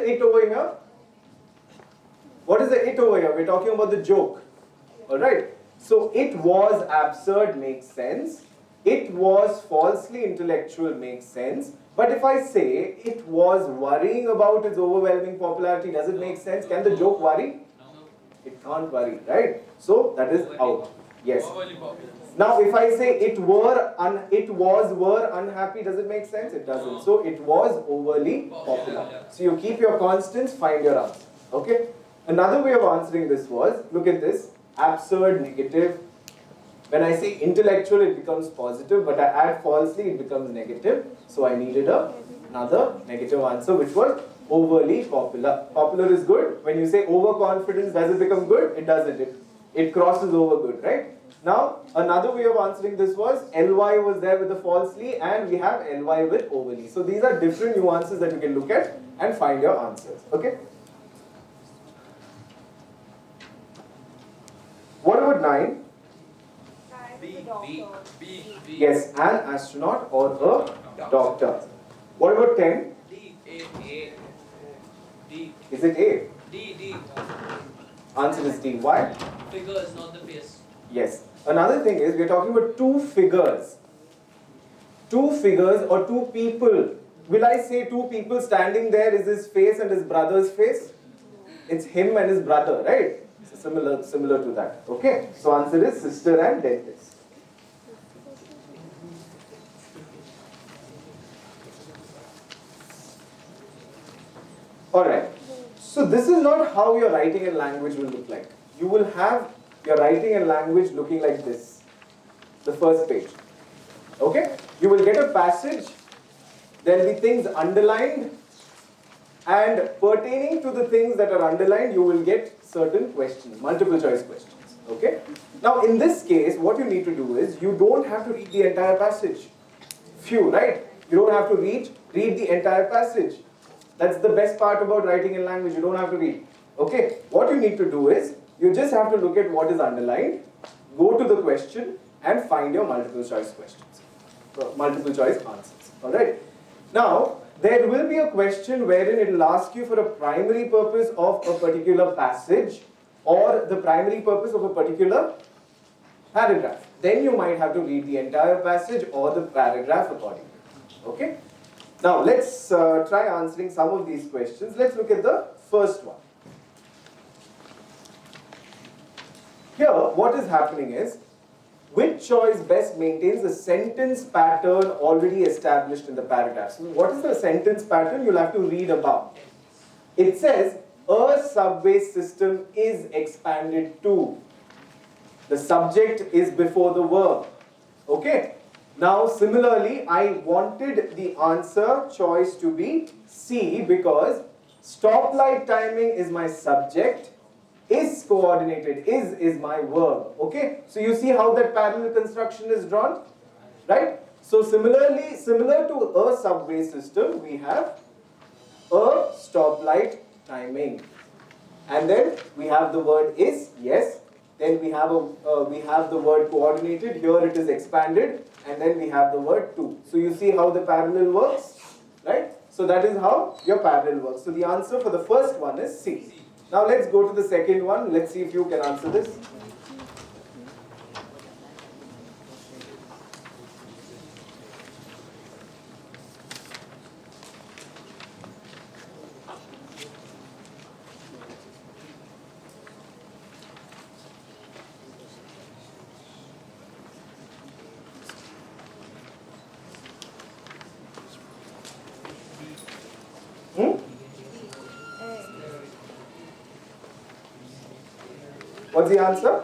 the it over here? What is the it over here? We're talking about the joke. Alright? So it was absurd makes sense. It was falsely intellectual makes sense. But if I say it was worrying about its overwhelming popularity, does it make sense? Can the joke worry? It can't worry, right? So that is out. Yes. Now if I say it were unhappy, does it make sense? It doesn't. So it was overly popular. So you keep your constants, find your answer. Okay? Another way of answering this was, look at this, absurd, negative. When I say intellectual, it becomes positive, but I add falsely, it becomes negative. So I needed another negative answer, which was overly popular. Popular is good. When you say overconfidence, does it become good? It doesn't. It crosses over good, right? Now, another way of answering this was, ly was there with the falsely, and we have ly with overly. So these are different nuances that you can look at and find your answers. Okay? What about 9? B. Yes, an astronaut or a doctor. What about 10? D. Is it A? D. Answer is D. Why? Figure is not the face. Yes. Another thing is, we are talking about two figures. Two figures or two people. Will I say two people standing there is his face and his brother's face? It's him and his brother, right? So similar to that. Okay? So answer is sister and dentist. Alright. So this is not how your writing and language will look like. You will have your writing and language looking like this. The first page. Okay? You will get a passage. There will be things underlined. And pertaining to the things that are underlined, you will get certain questions, multiple choice questions. Okay? Now in this case, what you need to do is, you don't have to read the entire passage. Phew, right? You don't have to read the entire passage. That's the best part about writing in language, you don't have to read. Okay? What you need to do is, you just have to look at what is underlined, go to the question, and find your multiple choice questions. Multiple choice answers. Alright? Now, there will be a question wherein it will ask you for a primary purpose of a particular passage or the primary purpose of a particular paragraph. Then you might have to read the entire passage or the paragraph accordingly. Okay? Now let's try answering some of these questions. Let's look at the first one. Here, what is happening is, which choice best maintains the sentence pattern already established in the paragraph? So what is the sentence pattern? You'll have to read above. It says, a subway system is expanded to. The subject is before the verb. Okay? Now similarly, I wanted the answer choice to be C because stoplight timing is my subject. Is coordinated, is my verb. Okay? So you see how that parallel construction is drawn? Right? So similar to a subway system, we have a stoplight timing. And then we have the word is, yes. Then we have the word coordinated, here it is expanded, and then we have the word to. So you see how the parallel works? Right? So that is how your parallel works. So the answer for the first one is C. Now let's go to the second one. Let's see if you can answer this. What's the answer?